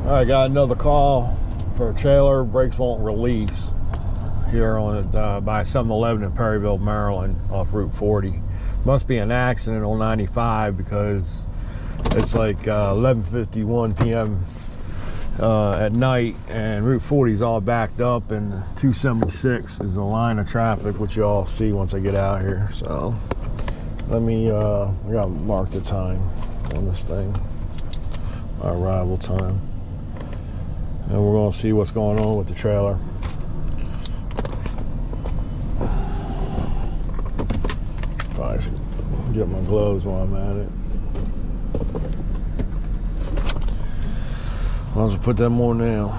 I got another call for a trailer. Brakes won't release here on it by 7-Eleven in Perryville, Maryland, off Route 40. Must be an accident on 95 because it's like 11:51 p.m. At night, and Route 40 is all backed up, and 276 is a line of traffic, which you all see once I get out here. So let me, I gotta mark the time on this thing, our arrival time, and we're gonna see what's going on with the trailer. Probably should get my gloves while I'm at it. Might as well put them on now.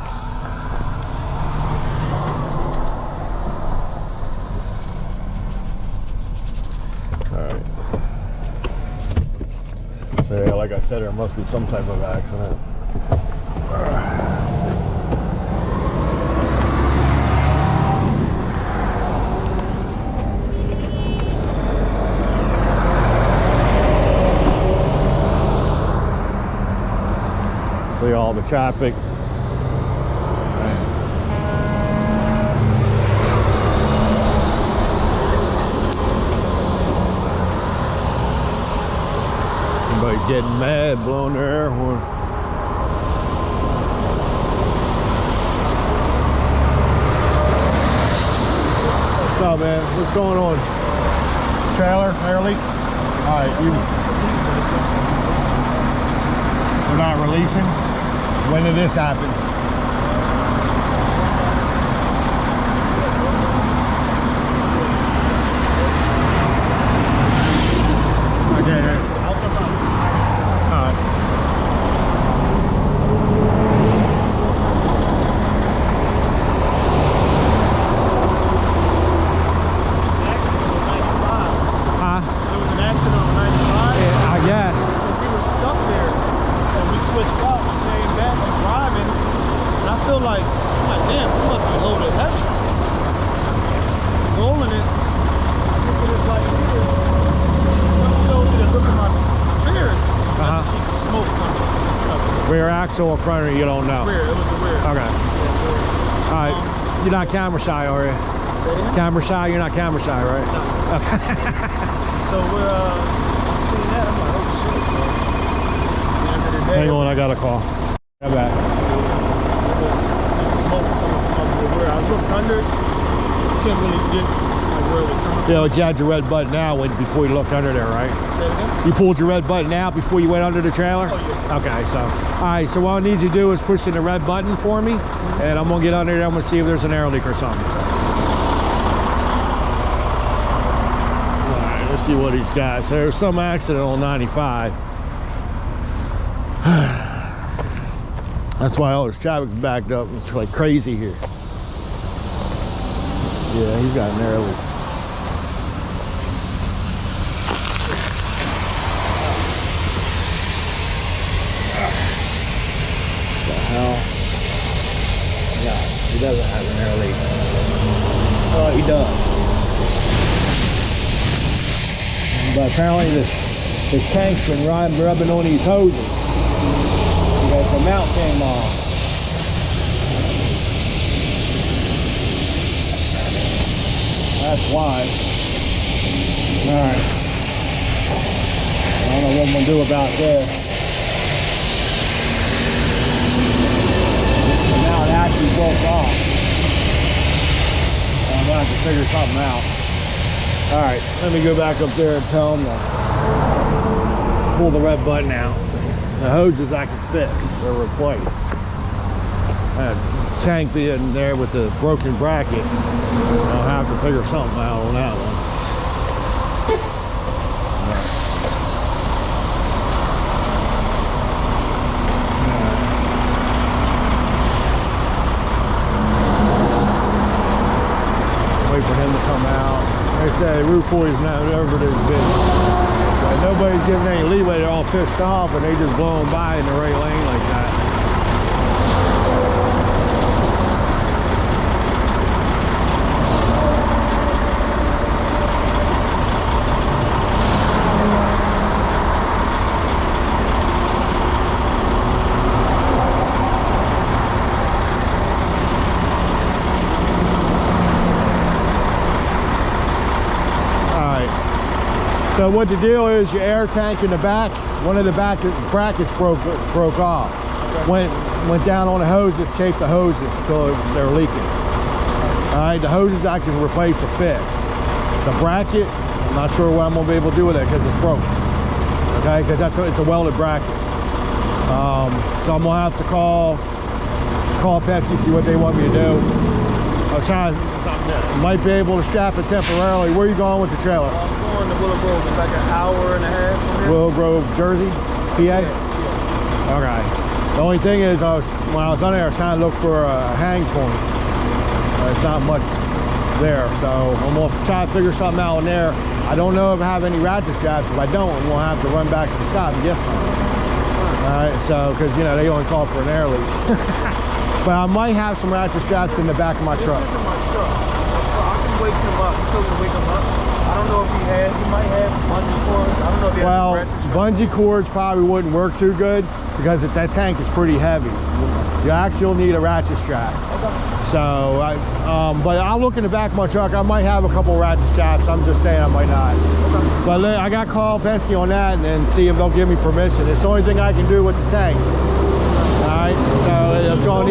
Alright. So yeah, like I said, there must be some type of accident. See all the traffic. Everybody's getting mad, blowing their air horn. What's up, man? What's going on? Trailer, air leak? All right, we're not releasing? When did this happen? Okay, I'll jump out. All right. Huh? There was an accident on 95. Yeah, I guess. So we were stuck there, and we switched out. Back and driving, and I feel like, I'm like, damn, we must be loaded heavy. Rolling it, I look at it like here. I showed me to look at my rears. I just see the smoke coming. Rear axle or front, or you don't know? Rear, it was the rear. Okay. Yeah, all right, you're not camera shy, are you? Say it again? Camera shy? You're not camera shy, right? No. Okay. So we're seeing that, I'm like, oh shit. So at the end of the day, hang on, I got a call. Come back. There's smoke coming from up where I looked under. Couldn't really get like where it was coming from. Yeah, but you had your red button out before you looked under there, right? Say it again? You pulled your red button out before you went under the trailer? Oh, yeah. Okay, so, all right, so what I need you to do is push in the red button for me, and I'm gonna get under there, I'm gonna see if there's an air leak or something. All right, let's see what he's got. So there's some accident on 95. That's why all this traffic's backed up. It's like crazy here. Yeah, he's got an air leak. What the hell? Yeah, he doesn't have an air leak. Oh, he does. But apparently this tank's been rubbing on these hoses. Because the mount came off. That's why. Alright. I don't know what I'm going to do about this. The mount actually broke off. I'm going to have to figure something out. Alright, let me go back up there and tell them to pull the red button out. The hoses I can fix or replace. I had a tank in there with the broken bracket. I'll have to figure something out on that one. Wait for him to come out. They say Route 40 is not over this big. Nobody's giving any leeway. They're all pissed off and they just blowing by in the right lane like that. So what the deal is, your air tank in the back, one of the back brackets broke off. Okay. Went down on the hoses, taped the hoses till they're leaking. All right, the hoses I can replace or fix. The bracket, I'm not sure what I'm gonna be able to do with it because it's broken. Okay, because it's a welded bracket. So I'm gonna have to call Pesky, see what they want me to do. I was trying, might be able to strap it temporarily. Where are you going with the trailer? I'm going to Willow Grove. It's like an hour and a half from here. Willow Grove, Jersey, PA? Yeah. Okay. The only thing is, when I was on there, I was trying to look for a hang point. There's not much there, so I'm gonna try to figure something out in there. I don't know if I have any ratchet straps. If I don't, I'm gonna have to run back to the shop and get some. All right, so because you know they only call for an air leak. But I might have some ratchet straps in the back of my truck. This isn't my truck. I can wake him up. He told me to wake him up. I don't know if he might have bungee cords. I don't know if he has a ratchet strap. Bungee cords probably wouldn't work too good because that tank is pretty heavy. You actually will need a ratchet strap. Okay. So, but I'll look in the back of my truck. I might have a couple of ratchet straps. I'm just saying I might not. Okay. But I got to call Penske on that and see if they'll give me permission. It's the only thing I can do with the tank. All right, so it's going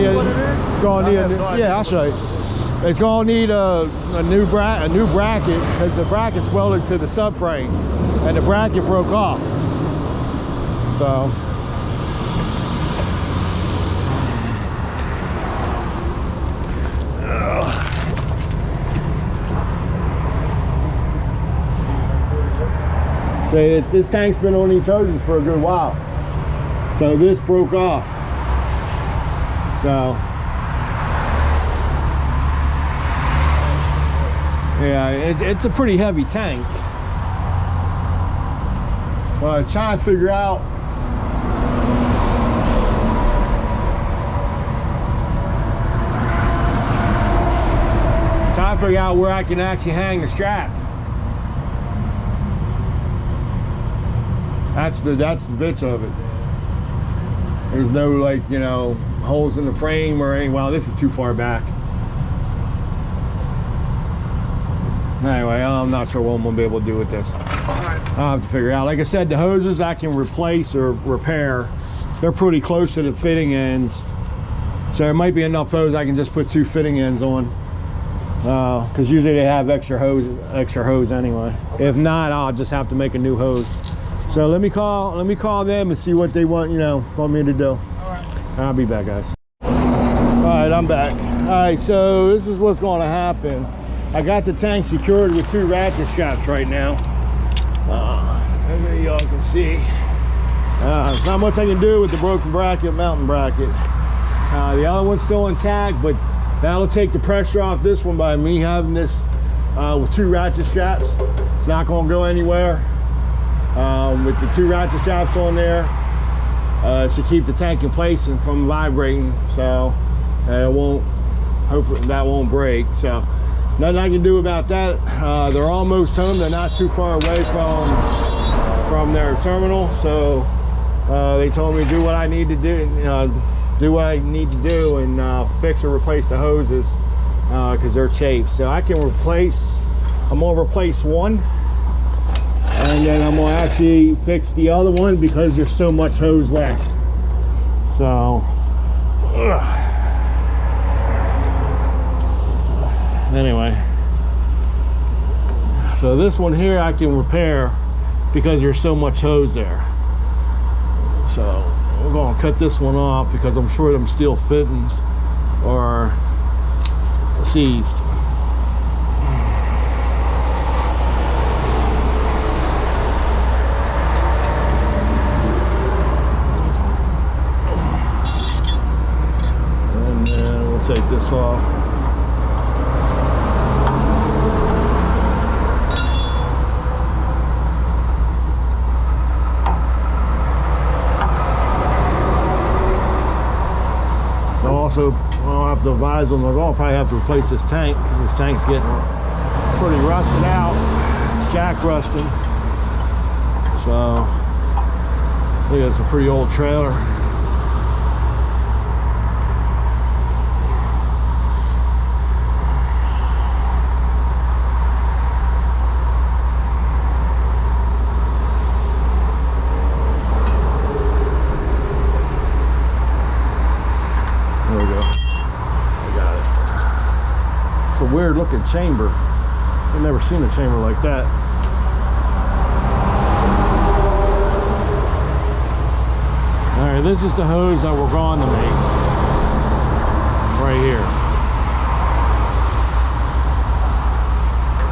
to need. Yeah, I'll show you. It's going to need a new bracket because the bracket's welded to the subframe, and the bracket broke off. So. Say that this tank's been on these hoses for a good while. So this broke off. So yeah, it's a pretty heavy tank. Well, I was trying to figure out where I can actually hang the strap. That's the bits of it. There's no, like, you know, holes in the frame or anything. Well, this is too far back. Anyway, I'm not sure what I'm gonna be able to do with this. I'll have to figure it out. Like I said, the hoses I can replace or repair. They're pretty close to the fitting ends. So there might be enough hose I can just put 2 fitting ends on. Because usually they have extra hose anyway. If not, I'll just have to make a new hose. So let me call them and see what they want me to do. All right. I'll be back, guys. All right, I'm back. All right, so this is what's going to happen. I got the tank secured with 2 ratchet straps right now. As y'all can see, there's not much I can do with the broken bracket, mountain bracket. The other one's still intact, but that'll take the pressure off this one by me having this with 2 ratchet straps. It's not going to go anywhere. With the 2 ratchet straps on there, it should keep the tank in place and from vibrating, so hopefully that won't break. So nothing I can do about that. They're almost home. They're not too far away from their terminal, so they told me to do what I need to do. And fix or replace the hoses because they're chafed. So I'm gonna replace one, and then I'm gonna actually fix the other one because there's so much hose left. So anyway, so this one here I can repair because there's so much hose there. So we're going to cut this one off because I'm sure them steel fittings are seized. And then we'll take this off. Also, I'll have to advise them, I'll probably have to replace this tank because this tank's getting pretty rusted out. It's jack rusting. So, I think it's a pretty old trailer. weird looking chamber. I've never seen a chamber like that. All right, this is the hose that we're going to make right here.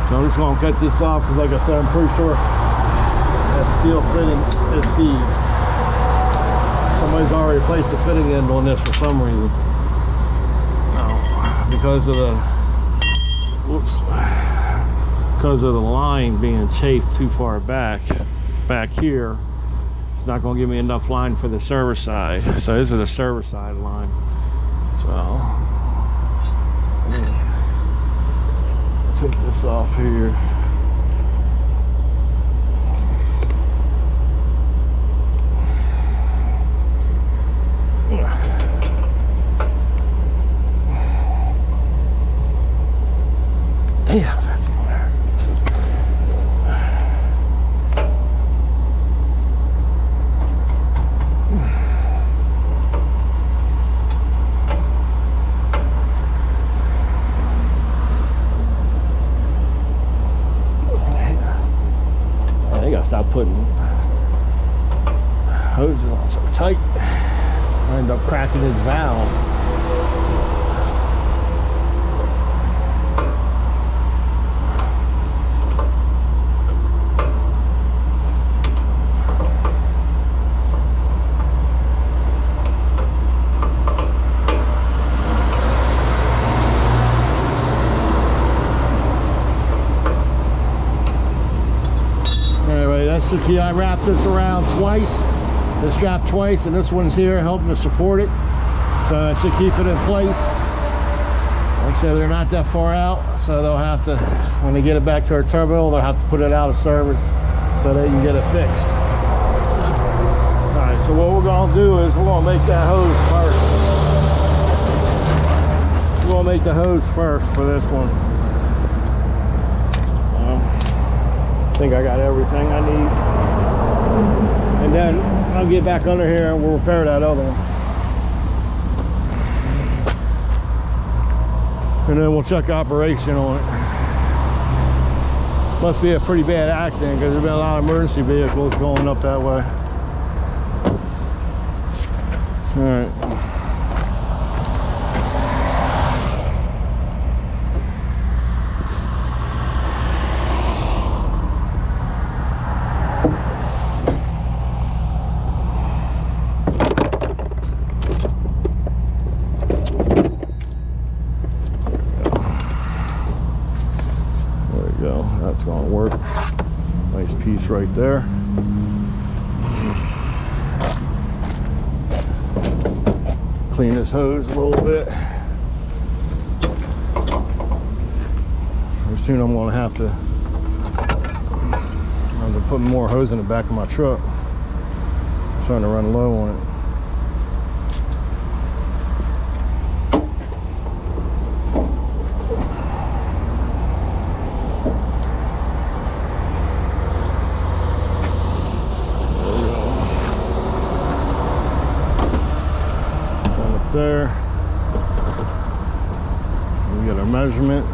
So I'm just gonna cut this off because, like I said, I'm pretty sure that steel fitting is seized. Somebody's already placed a fitting end on this for some reason. Oh, because of the, whoops, because of the line being chafed too far back here. It's not going to give me enough line for the service side. So this is the service side line. So let me take this off here. Damn, that's on there. They gotta stop putting hoses on so tight. I end up cracking his valve. That's the key. I wrapped this around twice, this strap twice, and this one's here helping to support it. So I should keep it in place. Like I said, they're not that far out, so they'll have to, when they get it back to our terminal, they'll have to put it out of service so they can get it fixed. All right, so what we're gonna do is we're gonna make that hose first. We're gonna make the hose first for this one. I think I got everything I need. And then I'll get back under here and we'll repair that other one. And then we'll check operation on it. Must be a pretty bad accident because there's been a lot of emergency vehicles going up that way. All right. That's gonna work. Nice piece right there. Clean this hose a little bit. Pretty soon I'm gonna have to put more hose in the back of my truck. I'm starting to run low on it. There, we get our measurement.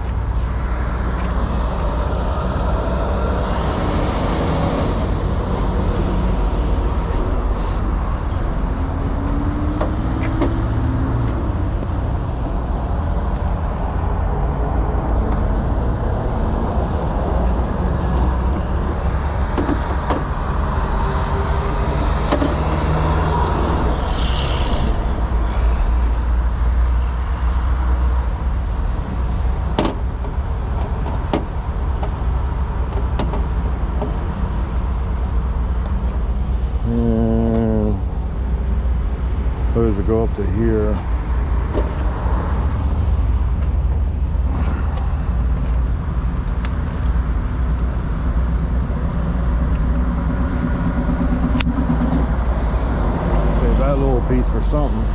Hose will go up to here. Save that little piece for something.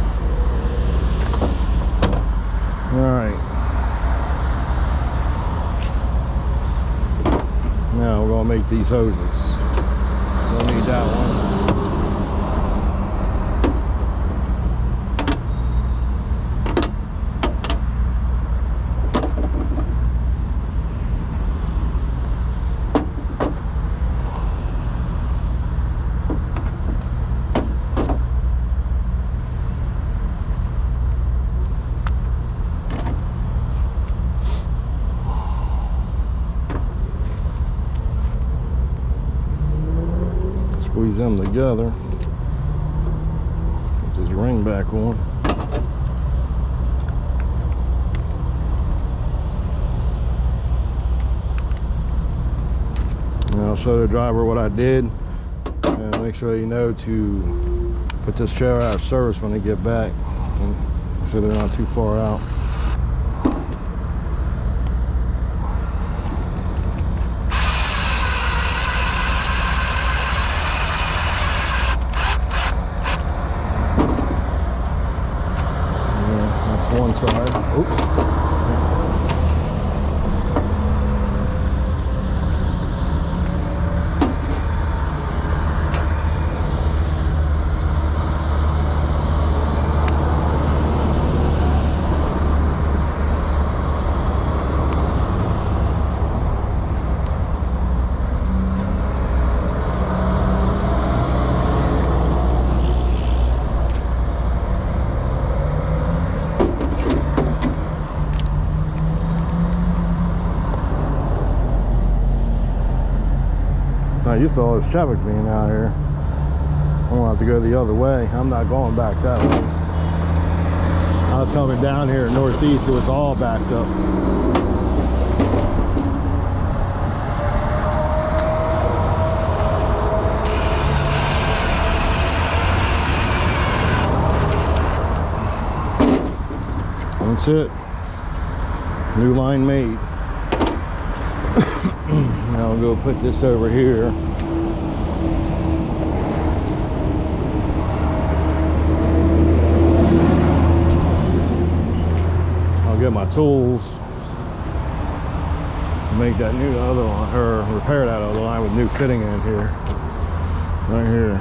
All right. Now we're gonna make these hoses. We'll need that one. together. Put this ring back on. And I'll show the driver what I did, and make sure you know to put this trailer out of service when they get back, and so they're not too far out. Yeah, that's one side. Oops. Now you saw this traffic being out here. I'm gonna have to go the other way. I'm not going back that way. I was coming down here northeast, it was all backed up. That's it. New line made. Now I'll go put this over here. I'll get my tools to make that new other line, or repair that other line with new fitting in here. Right here.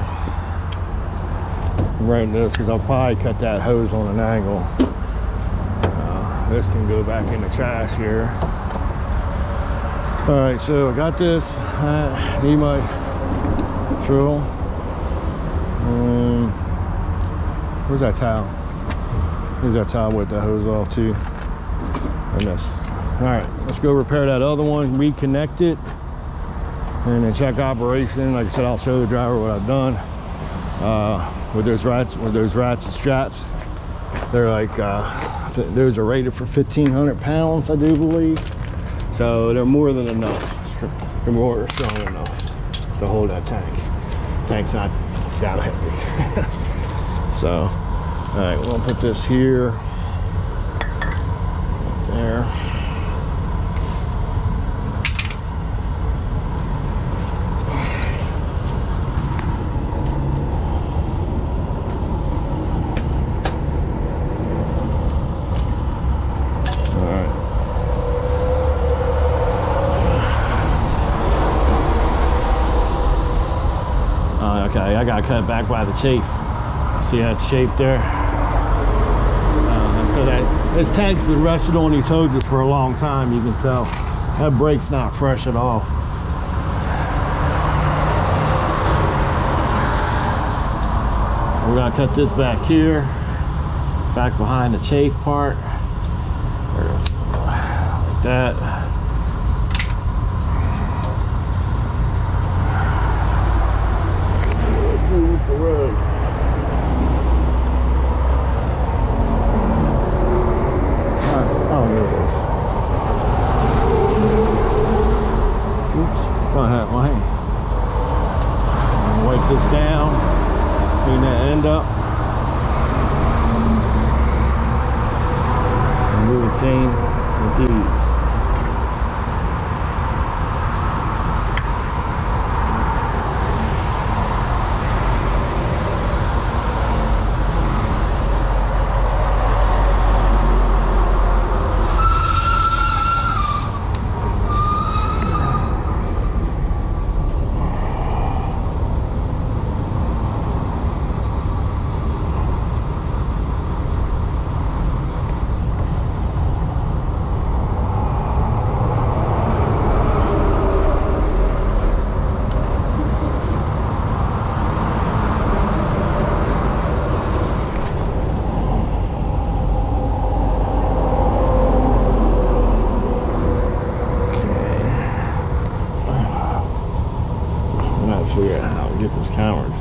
Right in this, because I'll probably cut that hose on an angle. This can go back in the trash here. All right, so I got this. I need my drill. Where's that towel? Here's that towel with the hose off too. And this. All right, let's go repair that other one, reconnect it, and then check operation. Like I said, I'll show the driver what I've done. With those ratchet straps, they're like, those are rated for 1,500 pounds, I do believe. So they're more than enough. They're more strong enough to hold that tank. Tank's not that heavy. So, all right, we'll put this here, right there. Okay, I got cut back by the chafe. See how it's shaped there? That's because this tank's been rested on these hoses for a long time. You can tell that brake's not fresh at all. We're gonna cut this back here, back behind the chafe part, like that. The road. Oh, here it is. Oops, it's on that line. Wipe this down, clean that end up, and do the same with these.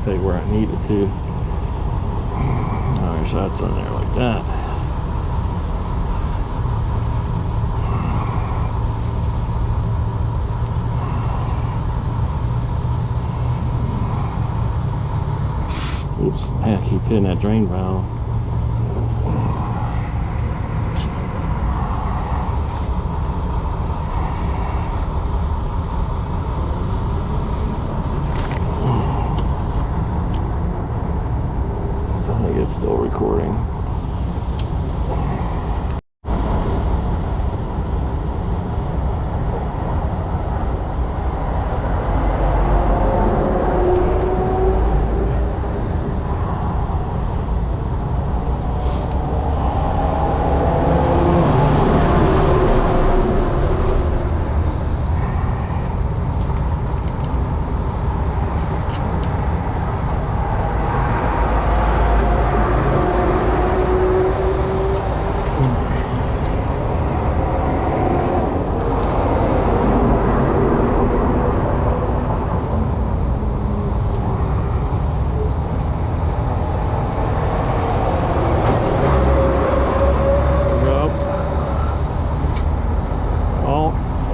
stay where I need it to. Alright, so that's on there like that. Oops, I keep hitting that drain valve. I think it's still recording.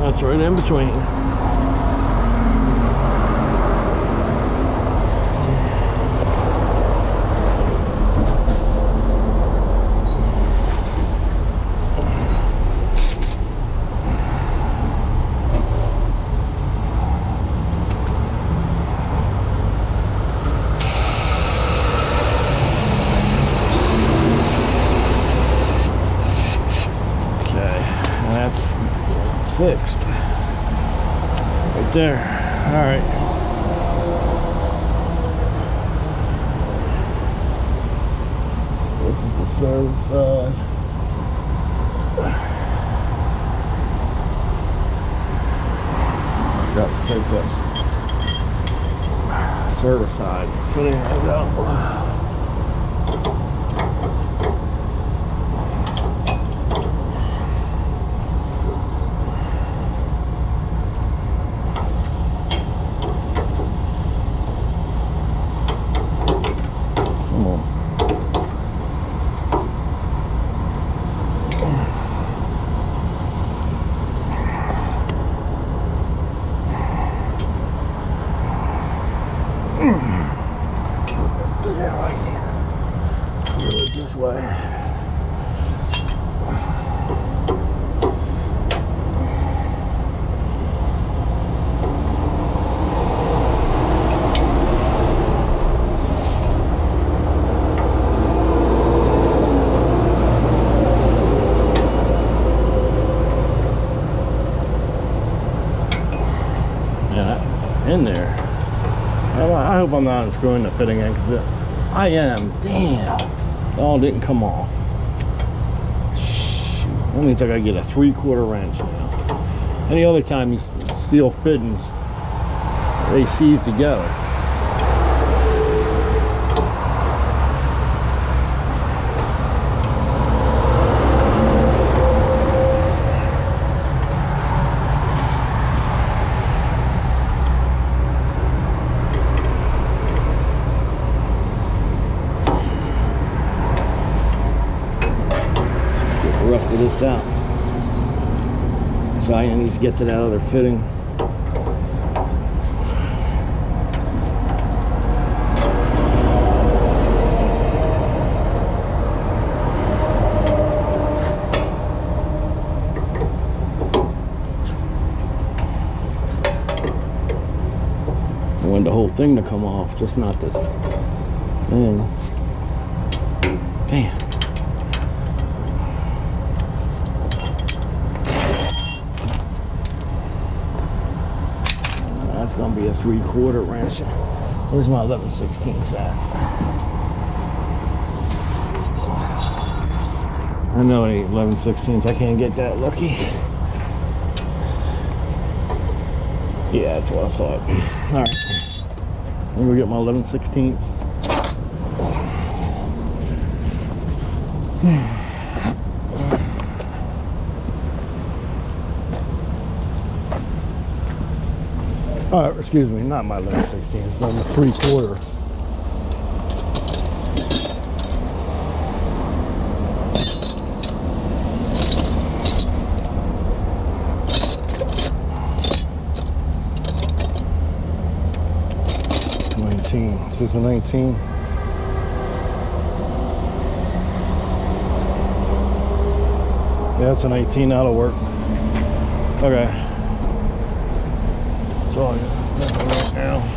That's right in between. That's fixed right there. All right, this is the service side. Got to take this service side, put it out. Yeah, I can do it this way. Yeah, in there. I hope I'm not unscrewing the fitting in, because I am. Damn, it all didn't come off. Shoot. That means I gotta get a 3/4 wrench now. Any other time these steel fittings, they seize together. Rest of this out, so I need to get to that other fitting. I want the whole thing to come off, just not this. Man, damn. That's gonna be a 3/4 wrench. Where's my 11/16 at? I know it ain't 11/16. I can't get that lucky. Yeah, that's what I thought. All right, I'm gonna get my 11/16. Excuse me, not my 11/16, it's number 3/4. This is a 19. Yeah, it's an 18. That'll work. Okay. That's all I got right now.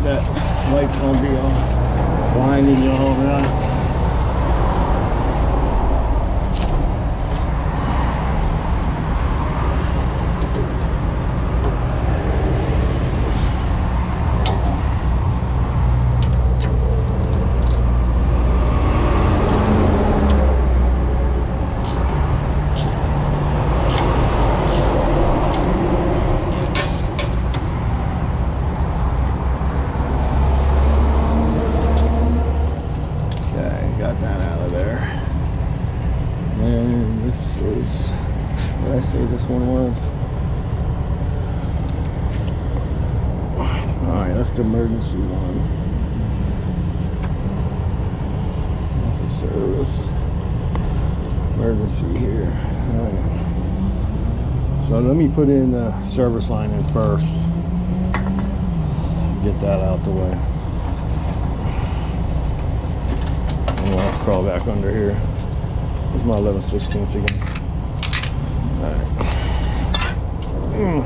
That light's gonna be on, blinding you all right. What did I say this one was? Alright, that's the emergency one. That's a service. Emergency here. Alright. So let me put in the service line in first. Get that out the way. And I'll crawl back under here. Here's my 11/16 again. Alright. Okay.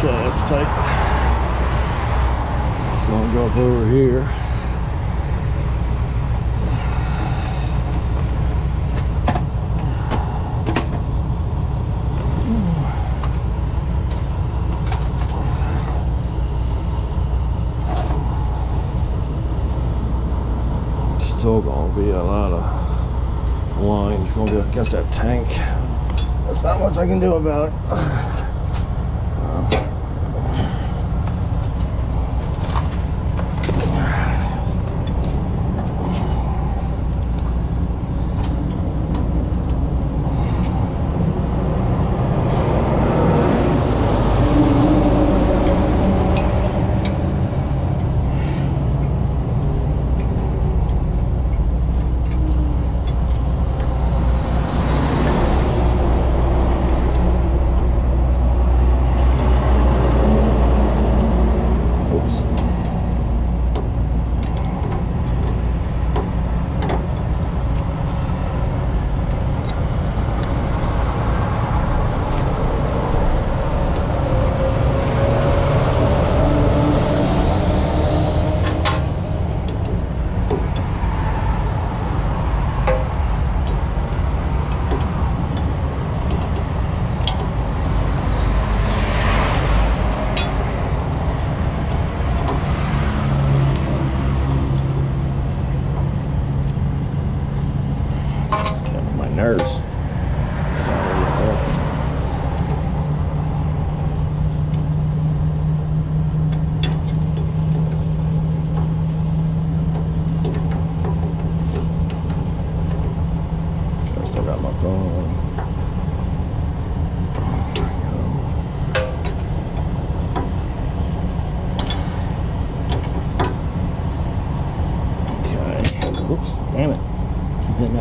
That's tight. It's gonna go up over here. Still gonna be a lot of line. It's gonna be against that tank. There's not much I can do about it.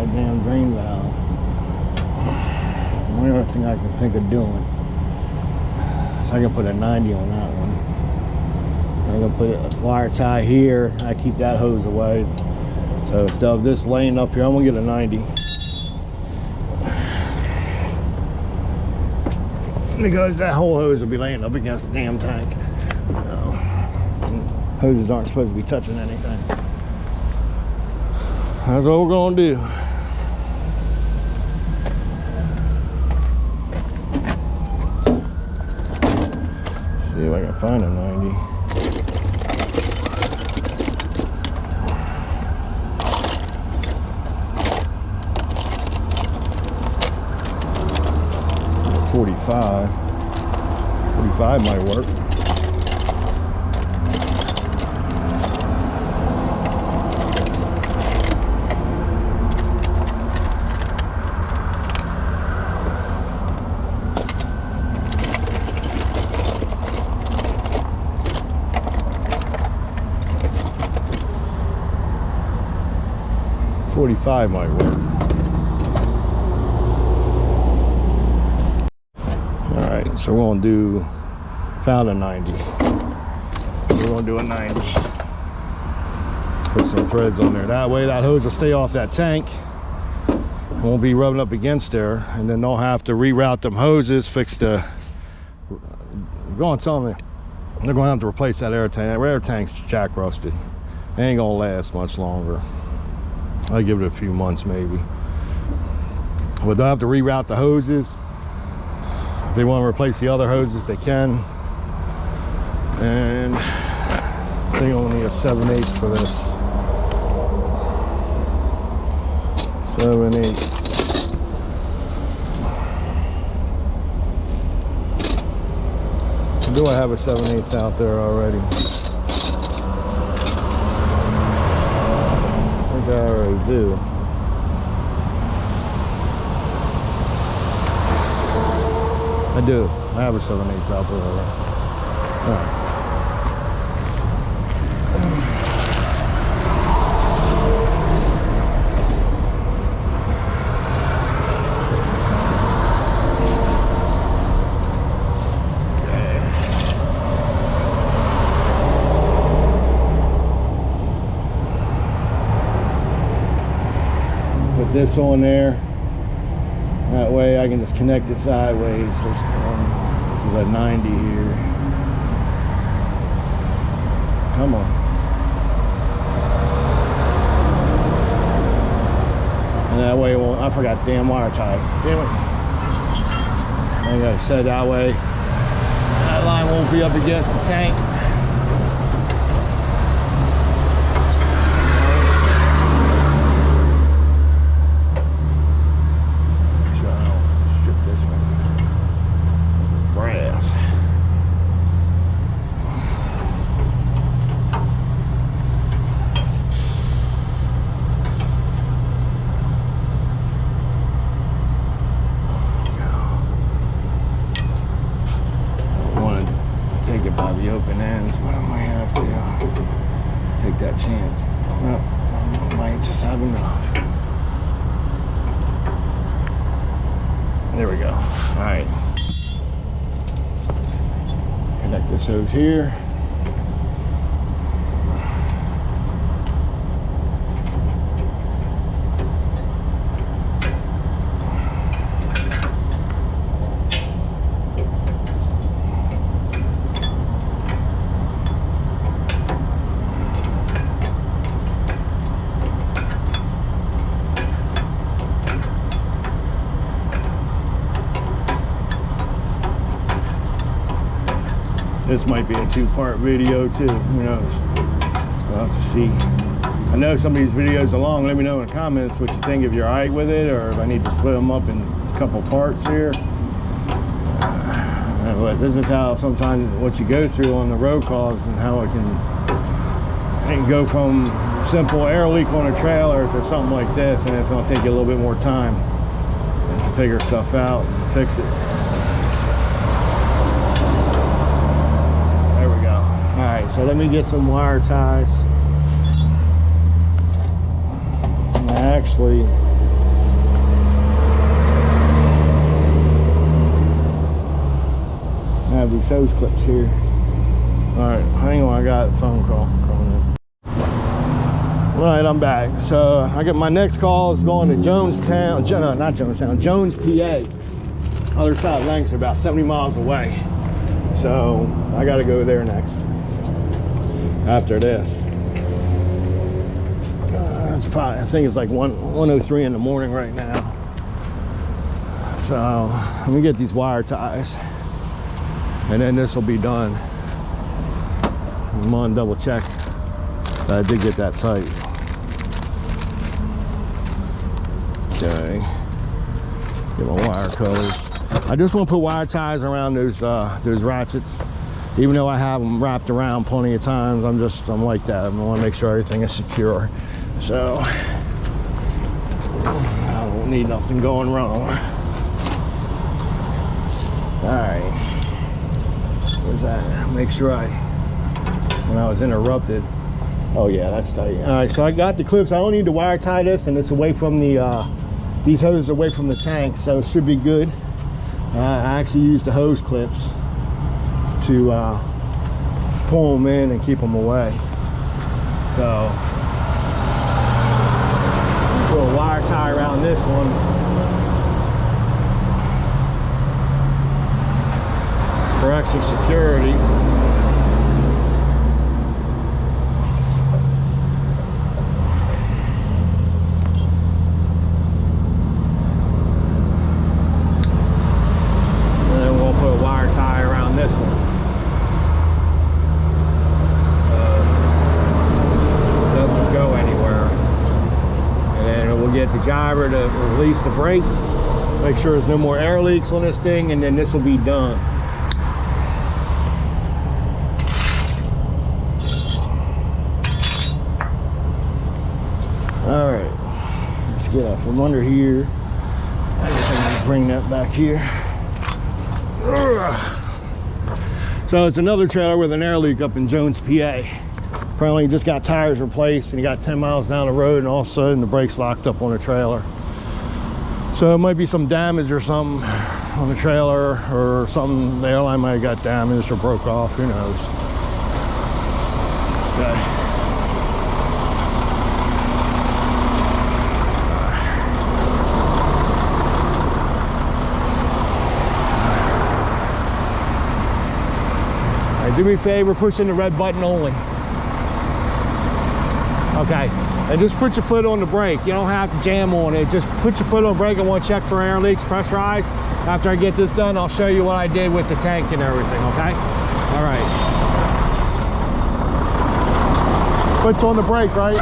that damn drain valve. The only thing I can think of doing is I can put a 90 on that one. I'm gonna put a wire tie here. I keep that hose away. So instead of this laying up here, I'm gonna get a 90. Because that whole hose will be laying up against the damn tank. So, hoses aren't supposed to be touching anything. That's what we're gonna do. See if I can find a 90. $45 might work. $45 might work. So we're gonna do, found a 90. We're gonna do a 90. Put some threads on there. That way that hose will stay off that tank. Won't be rubbing up against there. And then they'll have to reroute them hoses, fix the, go on, tell me. They're gonna have to replace that air tank. That air tank's jack rusted. It ain't gonna last much longer. I'll give it a few months maybe. But they'll have to reroute the hoses. If they want to replace the other hoses, they can. And I think I'll need a 7/8 for this. 7/8. Do I have a 7/8 out there already? I think I already do. I do. I have a 7/8 out there already. All right. Put this on there. That way I can just connect it sideways. This is a 90 here. Come on. And that way it won't, I forgot damn wire ties. Damn it. I gotta set it that way. That line won't be up against the tank. Open ends, but I might have to take that chance. No, I might just have enough. There we go. All right. Connect this hose here. This might be a two-part video too, who knows? We'll have to see. I know some of these videos are long. Let me know in the comments what you think, if you're all right with it, or if I need to split them up in a couple parts here. But this is how sometimes what you go through on the road calls, and how it can go from simple air leak on a trailer to something like this, and it's going to take you a little bit more time to figure stuff out and fix it. Alright, so let me get some wire ties. And actually, have these hose clips here. All right, hang on, I got a phone call coming in. All right, I'm back. So I got my next call is going to Jonestown, not Jonestown, Jones, PA. Other side of Langston, about 70 miles away. So I got to go there next. After this, it's probably, I think it's like 1:03 in the morning right now. So let me get these wire ties, and then this will be done. I'm gonna double check that I did get that tight. Okay, get my wire cutters. I just want to put wire ties around those ratchets, even though I have them wrapped around plenty of times. I'm like that. I want to make sure everything is secure, so I don't need nothing going wrong. All right, where's that? Make sure when I was interrupted. Oh yeah, that's tight. All right, so I got the clips. I don't need to wire tie this, and it's away from the these hoses are away from the tank, so it should be good. I actually used the hose clips to pull them in and keep them away. So put a wire tie around this one. For extra security. Gyro to release the brake, make sure there's no more air leaks on this thing, and then this will be done. All right, let's get up from under here. I guess I'm gonna bring that back here. So it's another trailer with an air leak up in Jones, PA. Apparently just got tires replaced and he got 10 miles down the road, and all of a sudden the brakes locked up on the trailer. So it might be some damage or something on the trailer, or something, the airline might have got damaged or broke off, who knows. Okay. All right, do me a favor, push in the red button only. Okay, and just put your foot on the brake. You don't have to jam on it. Just put your foot on the brake. I want to check for air leaks, pressurize. After I get this done, I'll show you what I did with the tank and everything, okay? All right. Foot's on the brake, right?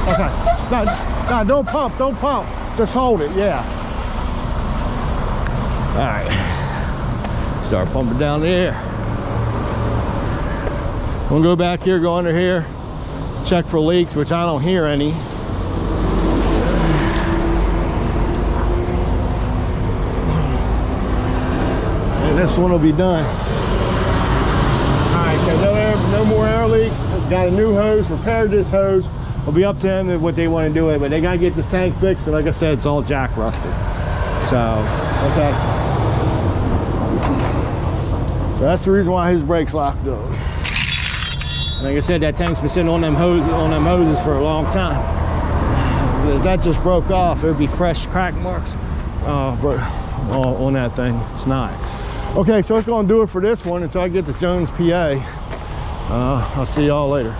Okay. No, don't pump, don't pump. Just hold it, yeah. All right. Start pumping down the air. I'm gonna go back here, go under here. Check for leaks, which I don't hear any. And this one will be done. All right, so no more air leaks. Got a new hose, repaired this hose. It'll be up to them and what they want to do with it, but they gotta get this tank fixed, and like I said, it's all jack rusted. So, okay. So that's the reason why his brake's locked up. Like I said, that tank's been sitting on them hoses for a long time. If that just broke off, it would be fresh crack marks on that thing. It's not. Okay, so it's going to do it for this one until I get to Jones, PA. I'll see y'all later.